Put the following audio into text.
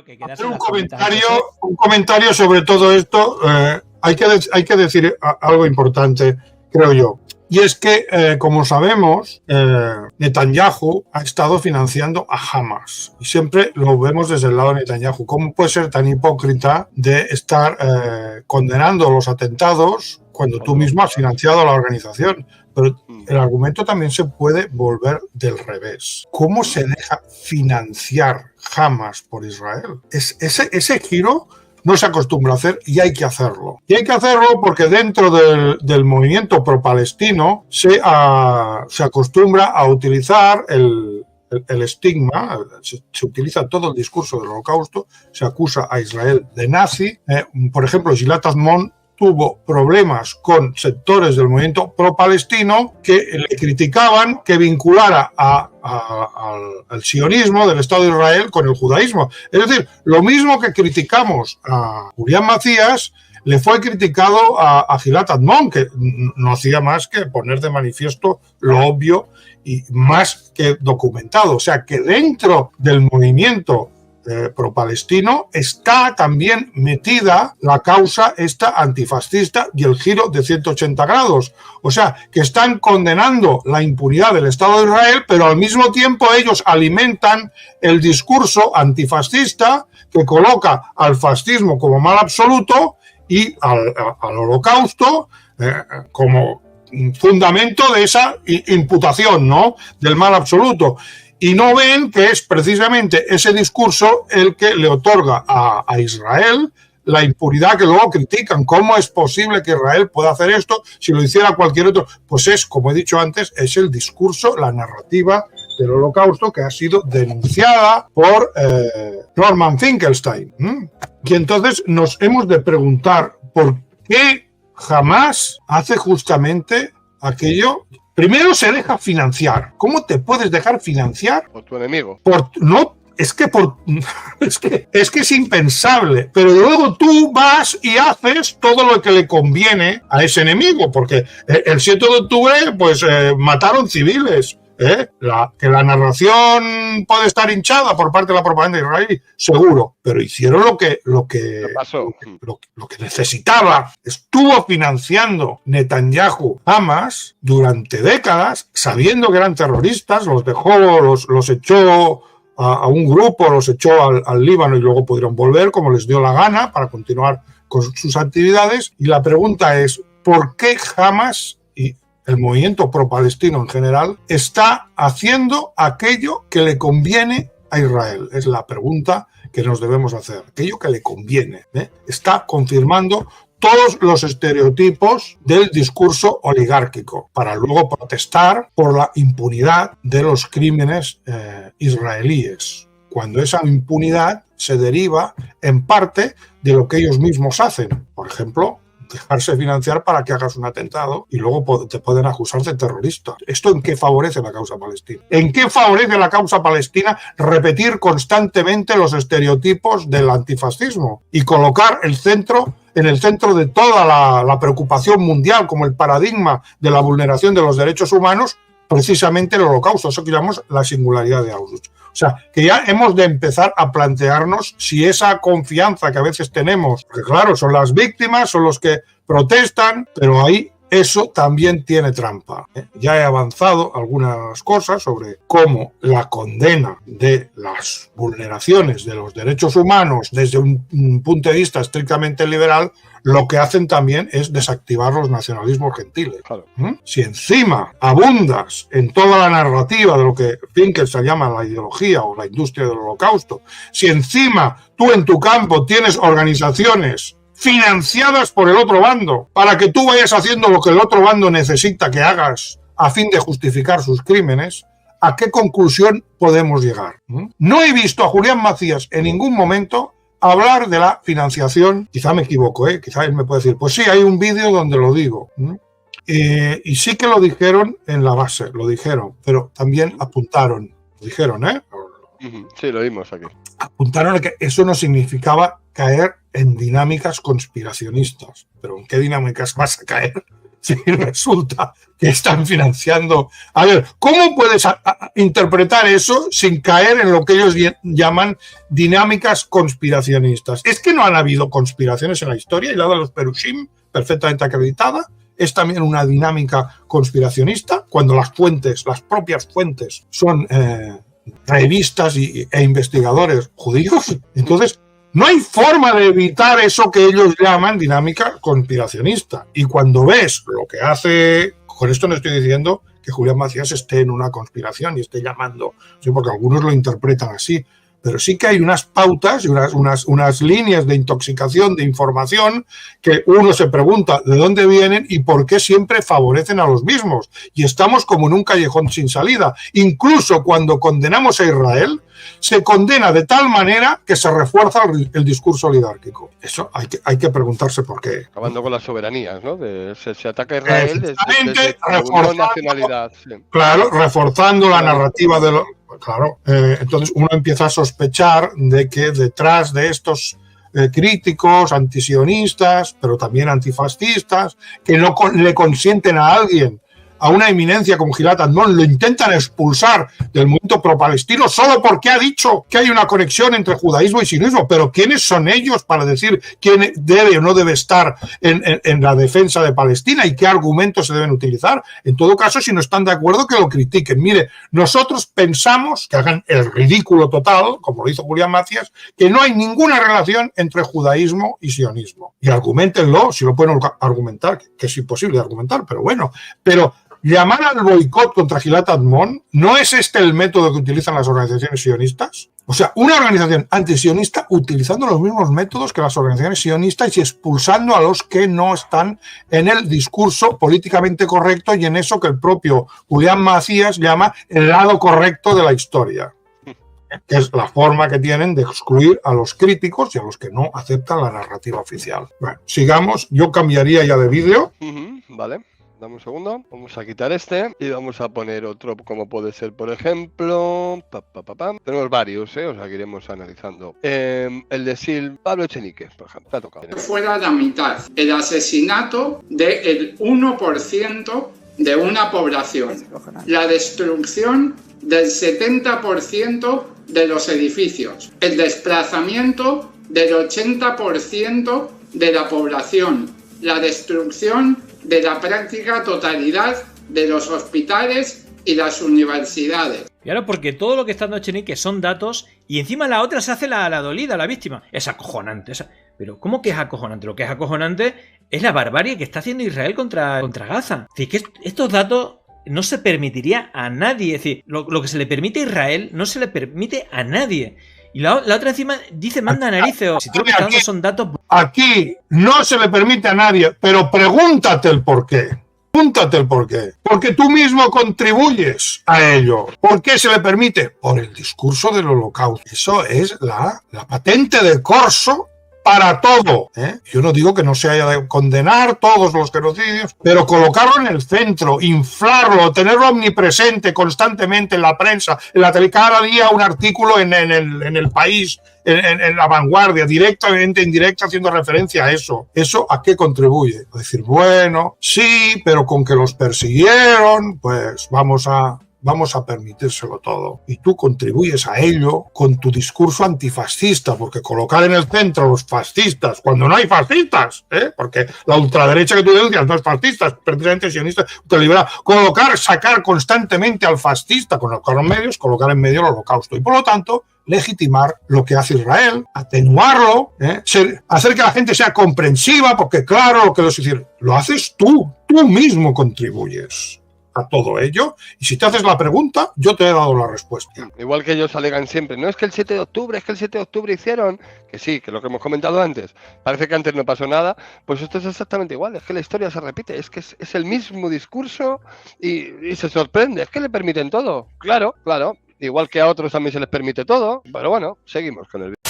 creo que quedas hacer en un las comentario sobre todo esto. Hay que decir algo importante, creo yo. Y es que, como sabemos, Netanyahu ha estado financiando a Hamas. Y siempre lo vemos desde el lado de Netanyahu. ¿Cómo puede ser tan hipócrita de estar condenando los atentados cuando tú mismo has financiado a la organización? Pero el argumento también se puede volver del revés. ¿Cómo se deja financiar Hamas por Israel? Ese giro no se acostumbra a hacer y hay que hacerlo. Y hay que hacerlo porque dentro del movimiento pro-palestino se acostumbra a utilizar el estigma, se utiliza todo el discurso del Holocausto, se acusa a Israel de nazi. Por ejemplo, Gilad Azmon tuvo problemas con sectores del movimiento pro-palestino que le criticaban que vinculara al sionismo del Estado de Israel con el judaísmo. Es decir, lo mismo que criticamos a Julián Macías, le fue criticado a Gilad Azmon, que no hacía más que poner de manifiesto lo obvio y más que documentado. O sea, que dentro del movimiento pro-palestino está también metida la causa esta antifascista y el giro de 180 grados. O sea, que están condenando la impunidad del Estado de Israel, pero al mismo tiempo ellos alimentan el discurso antifascista que coloca al fascismo como mal absoluto y al Holocausto como fundamento de esa imputación, ¿no?, del mal absoluto. Y no ven que es precisamente ese discurso el que le otorga a Israel la impunidad que luego critican. ¿Cómo es posible que Israel pueda hacer esto si lo hiciera cualquier otro? Pues es, como he dicho antes, es el discurso, la narrativa del Holocausto que ha sido denunciada por Norman Finkelstein. Y entonces nos hemos de preguntar por qué Hamás hace justamente aquello. Primero se deja financiar. ¿Cómo te puedes dejar financiar? Por tu enemigo. Es que es impensable. Pero luego tú vas y haces todo lo que le conviene a ese enemigo, porque el 7 de octubre pues mataron civiles. Que la narración puede estar hinchada por parte de la propaganda israelí, seguro, pero hicieron lo que necesitaba. Estuvo financiando Netanyahu Hamas durante décadas, sabiendo que eran terroristas, los dejó, los echó a un grupo, los echó al Líbano y luego pudieron volver como les dio la gana para continuar con sus actividades. Y la pregunta es, ¿por qué Hamas y el movimiento pro-palestino en general está haciendo aquello que le conviene a Israel? Es la pregunta que nos debemos hacer. Aquello que le conviene. Está confirmando todos los estereotipos del discurso oligárquico para luego protestar por la impunidad de los crímenes israelíes, cuando esa impunidad se deriva en parte de lo que ellos mismos hacen. Por ejemplo, dejarse financiar para que hagas un atentado y luego te pueden acusar de terrorista. ¿Esto en qué favorece la causa palestina? ¿En qué favorece la causa palestina repetir constantemente los estereotipos del antifascismo y colocar en el centro de toda la preocupación mundial como el paradigma de la vulneración de los derechos humanos precisamente el Holocausto, eso que llamamos la singularidad de Auschwitz? O sea, que ya hemos de empezar a plantearnos si esa confianza que a veces tenemos, porque claro, son las víctimas, son los que protestan, pero ahí eso también tiene trampa. Ya he avanzado algunas cosas sobre cómo la condena de las vulneraciones de los derechos humanos desde un punto de vista estrictamente liberal, lo que hacen también es desactivar los nacionalismos gentiles. Claro. Si encima abundas en toda la narrativa de lo que Finkelstein llama la ideología o la industria del Holocausto, si encima tú en tu campo tienes organizaciones financiadas por el otro bando para que tú vayas haciendo lo que el otro bando necesita que hagas a fin de justificar sus crímenes, ¿a qué conclusión podemos llegar? No he visto a Julián Macías en ningún momento hablar de la financiación. Quizá me equivoco, quizá él me puede decir, pues sí, hay un vídeo donde lo digo. Y sí que lo dijeron en la base, lo dijeron, pero también apuntaron, lo dijeron, Sí, lo vimos aquí. Apuntaron a que eso no significaba caer en dinámicas conspiracionistas. ¿Pero en qué dinámicas vas a caer si resulta que están financiando. A ver, ¿cómo puedes interpretar eso sin caer en lo que ellos llaman dinámicas conspiracionistas? Es que no han habido conspiraciones en la historia, y la de los Perushim, perfectamente acreditada, es también una dinámica conspiracionista, cuando las propias fuentes son revistas e investigadores judíos. Entonces, no hay forma de evitar eso que ellos llaman dinámica conspiracionista. Y cuando ves lo que hace, con esto no estoy diciendo que Julián Macías esté en una conspiración y esté llamando, sí, porque algunos lo interpretan así, pero sí que hay unas pautas y unas líneas de intoxicación de información que uno se pregunta de dónde vienen y por qué siempre favorecen a los mismos. Y estamos como en un callejón sin salida. Incluso cuando condenamos a Israel, se condena de tal manera que se refuerza el discurso oligárquico. Eso hay que preguntarse por qué. Acabando con las soberanías, ¿no? Se ataca a Israel desde reforzando, nacionalidad. Sí. Claro, reforzando la narrativa de los... Claro, entonces uno empieza a sospechar de que detrás de estos críticos, antisionistas, pero también antifascistas, que no le consienten a alguien, a una eminencia como Gilad Admon, lo intentan expulsar del movimiento pro-palestino solo porque ha dicho que hay una conexión entre judaísmo y sionismo. Pero ¿quiénes son ellos para decir quién debe o no debe estar en la defensa de Palestina y qué argumentos se deben utilizar? En todo caso, si no están de acuerdo, que lo critiquen. Mire, nosotros pensamos que hagan el ridículo total, como lo hizo Julián Macías, que no hay ninguna relación entre judaísmo y sionismo. Y argumentenlo, si lo pueden argumentar, que es imposible argumentar, pero bueno. Pero llamar al boicot contra Gilad Admon, ¿no es este el método que utilizan las organizaciones sionistas? O sea, una organización antisionista utilizando los mismos métodos que las organizaciones sionistas y expulsando a los que no están en el discurso políticamente correcto y en eso que el propio Julián Macías llama el lado correcto de la historia, que es la forma que tienen de excluir a los críticos y a los que no aceptan la narrativa oficial. Bueno, sigamos. Yo cambiaría ya de vídeo. Vale. Dame un segundo, vamos a quitar este y vamos a poner otro, como puede ser, por ejemplo, tenemos varios, o sea que iremos analizando. El de Sil Pablo Echenique, por ejemplo, te ha tocado. Fuera la mitad, el asesinato del 1% de una población, la destrucción del 70% de los edificios, el desplazamiento del 80% de la población, la destrucción de la práctica totalidad de los hospitales y las universidades. Claro, porque todo lo que está dando Echenique son datos y encima la otra se hace la dolida, la víctima. Es acojonante. Pero ¿cómo que es acojonante? Lo que es acojonante es la barbarie que está haciendo Israel contra Gaza. Es decir, que estos datos no se permitiría a nadie. Es decir, lo que se le permite a Israel no se le permite a nadie. Y la otra encima dice manda narices. Si tú lo que estás dando son datos... Aquí no se le permite a nadie, pero pregúntate el por qué. Pregúntate el por qué. Porque tú mismo contribuyes a ello. ¿Por qué se le permite? Por el discurso del holocausto. Eso es la patente de corso para todo. Yo no digo que no se haya de condenar todos los genocidios, pero colocarlo en el centro, inflarlo, tenerlo omnipresente constantemente en la prensa, en la tele, cada día un artículo en el país, en La Vanguardia, directamente, indirecta, haciendo referencia a eso. ¿Eso a qué contribuye? A decir, bueno, sí, pero con que los persiguieron, pues vamos a permitírselo todo. Y tú contribuyes a ello con tu discurso antifascista, porque colocar en el centro a los fascistas, cuando no hay fascistas, porque la ultraderecha que tú denuncias no es fascista, es precisamente sionista, ultraliberal, sacar constantemente al fascista, colocar en medio el holocausto. Y por lo tanto, legitimar lo que hace Israel, atenuarlo, hacer que la gente sea comprensiva, porque claro, lo que lo haces tú mismo contribuyes a todo ello, y si te haces la pregunta, yo te he dado la respuesta. Igual que ellos alegan siempre, no es que el 7 de octubre, es que el 7 de octubre hicieron, que sí, que lo que hemos comentado antes, parece que antes no pasó nada, pues esto es exactamente igual, es que la historia se repite, es que es el mismo discurso y se sorprende, es que le permiten todo, claro, igual que a otros también se les permite todo, pero bueno, seguimos con el vídeo.